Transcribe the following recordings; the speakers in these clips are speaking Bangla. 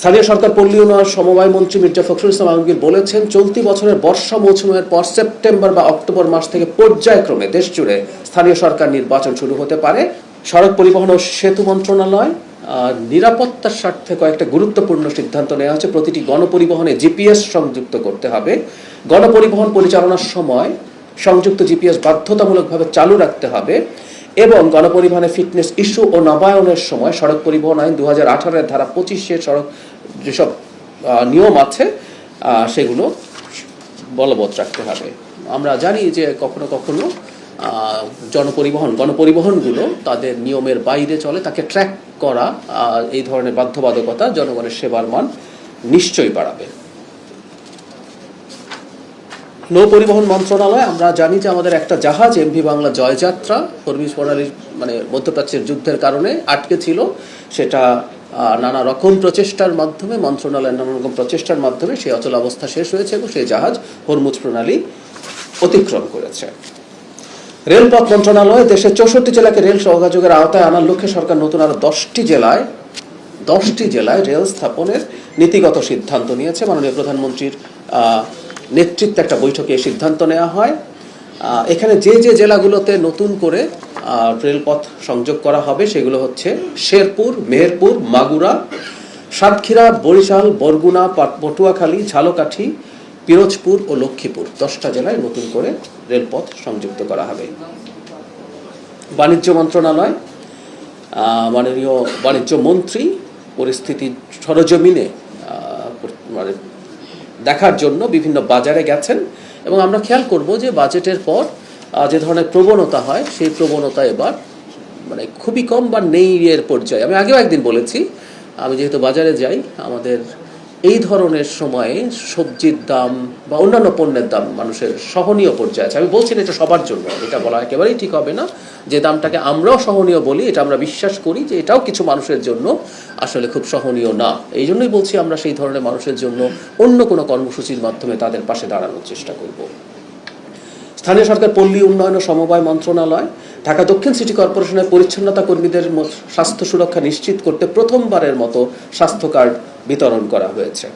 স্থানীয় সরকার পল্লী উন্নয়ন সমবায় মন্ত্রী মির্জা ফখরুল ইসলাম আলমগীর বলেছেন, চলতি বছরের বর্ষা মৌসুমের পর সেপ্টেম্বর বা অক্টোবর মাস থেকে পর্যায়ক্রমে দেশ জুড়ে স্থানীয় সরকার নির্বাচন শুরু হতে পারে। সড়ক পরিবহন ও সেতু মন্ত্রণালয় নিরাপত্তার স্বার্থে কয়েকটা গুরুত্বপূর্ণ সিদ্ধান্ত নেওয়া হচ্ছে। প্রতিটি গণপরিবহনে জিপিএস সংযুক্ত করতে হবে। গণপরিবহন পরিচালনার সময় সংযুক্ত জিপিএস বাধ্যতামূলকভাবে চালু রাখতে হবে এবং গণপরিবহনে ফিটনেস ইস্যু ও নবায়নের সময় সড়ক পরিবহন আইন 2018 ধারা 25 সড়ক যেসব নিয়ম আছে সেগুলো বলবৎ রাখতে হবে। আমরা জানি যে কখনো কখনো গণপরিবহনগুলো তাদের নিয়মের বাইরে চলে, তাকে ট্র্যাক করা এই ধরনের বাধ্যবাধকতা জনগণের সেবার মান নিশ্চয়ই বাড়াবে। নৌ পরিবহন মন্ত্রণালয়, আমরা জানি যে আমাদের একটা জাহাজ এমভি বাংলা জয়যাত্রা হরমুজ প্রণালীর মধ্যপ্রাচ্যের যুদ্ধের কারণে আটকে ছিল। সেটা নানা রকম প্রচেষ্টার মাধ্যমে, মন্ত্রণালয়ের নানা রকম প্রচেষ্টার মাধ্যমে সেই অচল অবস্থা শেষ হয়েছে এবং সেই জাহাজ হরমুজ প্রণালী অতিক্রম করেছে। রেলপথ মন্ত্রণালয় দেশের 64 জেলাকে রেল যোগাযোগের আওতায় আনার লক্ষ্যে সরকার নতুন আরো 10টি জেলায় রেল স্থাপনের নীতিগত সিদ্ধান্ত নিয়েছে। মাননীয় প্রধানমন্ত্রীর নেতৃত্বে একটা বৈঠকে এই সিদ্ধান্ত নেওয়া হয়। এখানে যে জেলাগুলোতে নতুন করে রেলপথ সংযোগ করা হবে সেগুলো হচ্ছে শেরপুর, মেহেরপুর, মাগুরা, সাতক্ষীরা, বরিশাল, বরগুনা, পটুয়াখালী, ঝালকাঠি, পিরোজপুর ও লক্ষ্মীপুর 10টা জেলায় নতুন করে রেলপথ সংযুক্ত করা হবে। বাণিজ্য মন্ত্রণালয়, মাননীয় বাণিজ্য মন্ত্রী পরিস্থিতি সরজমিনে দেখার জন্য বিভিন্ন বাজারে গেছেন এবং আমরা খেয়াল করব যে বাজেটের পর যে ধরনের প্রবণতা হয় সেই প্রবণতা এবার খুবই কম বা নেই এর পর্যায়ে। আমি আগেও একদিন বলেছি, আমি যেহেতু বাজারে যাই, আমাদের এই ধরনের সময়ে সবজির দাম বা অন্যান্য পণ্যের দাম মানুষের সহনীয় পর্যায়ে আছে। আমি বলছি না এটা সবার জন্য, এটা বলা একেবারেই ঠিক হবে না। যে দামটাকে আমরাও সহনীয় বলি, এটা আমরা বিশ্বাস করি যে এটাও কিছু মানুষের জন্য আসলে খুব সহনীয় না। এই জন্যই বলছি আমরা সেই ধরনের মানুষের জন্য অন্য কোনো কর্মসূচির মাধ্যমে তাদের পাশে দাঁড়ানোর চেষ্টা করব। স্থানীয় সরকার পল্লী উন্নয়ন ও সমবায় মন্ত্রণালয় ঢাকা দক্ষিণ সিটি কর্পোরেশনের পরিচ্ছন্নতা কর্মীদের স্বাস্থ্য সুরক্ষা নিশ্চিত করতে প্রথমবারের মতো স্বাস্থ্য কার্ড বিতরণ করা হয়েছে।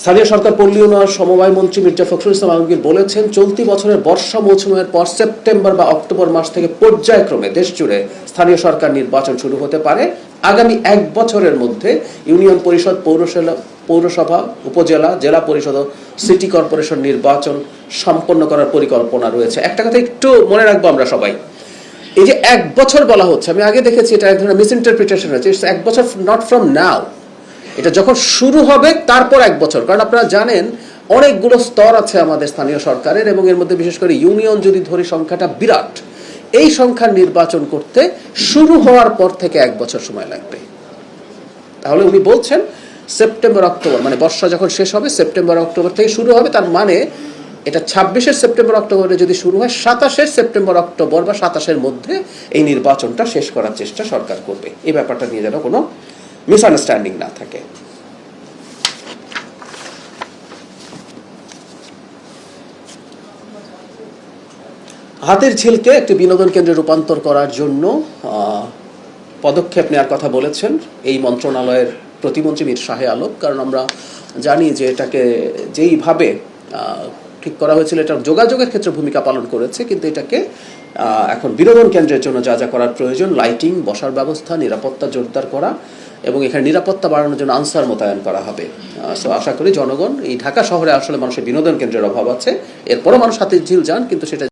স্থানীয় সরকার পল্লী উন্নয়ন সমবায় মন্ত্রী মির্জা ফখরুল ইসলাম আলমগীর বলেছেন, চলতি বছরের বর্ষা মৌসুমের পর সেপ্টেম্বর বা অক্টোবর মাস থেকে পর্যায়ক্রমে দেশ জুড়ে স্থানীয় সরকার নির্বাচন শুরু হতে পারে। আগামী 1 বছরের মধ্যে ইউনিয়ন পরিষদ, পৌরসভা, উপজেলা, জেলা পরিষদ ও সিটি কর্পোরেশন নির্বাচন সম্পন্ন করার পরিকল্পনা রয়েছে। একটা কথা একটু মনে রাখবো আমরা সবাই, এই যে 1 বছর বলা হচ্ছে, আমি আগে দেখেছি এটা এক ধরনের মিসইন্টারপ্রিটেশন হয়েছে। 1 বছর নট ফ্রম নাও, এটা যখন শুরু হবে তারপর 1 বছর। কারণ আপনারা জানেন অনেকগুলো স্তর আছে আমাদের স্থানীয় সরকারের এবং এর মধ্যে বিশেষ করে ইউনিয়ন যদি ধরি সংখ্যাটা বিরাট। এই সংখ্যার নির্বাচন করতে শুরু হওয়ার পর থেকে 1 বছর সময় লাগবে। তাহলে উনি বলছেন সেপ্টেম্বর অক্টোবর, মানে বর্ষা যখন শেষ হবে সেপ্টেম্বর অক্টোবর থেকে শুরু হবে। তার মানে এটা 26 সেপ্টেম্বর অক্টোবরে যদি শুরু হয়, 27 সেপ্টেম্বর অক্টোবর বা 27 মধ্যে এই নির্বাচনটা শেষ করার চেষ্টা সরকার করবে। এই ব্যাপারটা নিয়ে যেন কোনো মিসআন্ডারস্ট্যান্ডিং না থাকে। হাতির ঝিলকে একটি বিনোদন কেন্দ্রে রূপান্তর করার জন্য পদক্ষেপ নেওয়ার কথা বলেছেন এই মন্ত্রণালয়ের প্রতিমন্ত্রী মীর শাহে আলম। কারণ আমরা জানি যে এটাকে যেইভাবে ঠিক করা হয়েছিল এটা যোগাযোগের ক্ষেত্রে ভূমিকা পালন করেছে, কিন্তু এটাকে এখন বিনোদন কেন্দ্রের জন্য যা করার প্রয়োজন, লাইটিং, বসার ব্যবস্থা, নিরাপত্তা জোরদার করা এবং এখানে নিরাপত্তা বাড়ানোর জন্য আনসার মোতায়েন করা হবে। সো আশা করি জনগণ, এই ঢাকা শহরে আসলে মানুষের বিনোদন কেন্দ্রের অভাব আছে, এরপরও মানুষ হাতির ঝিল যান, কিন্তু সেটা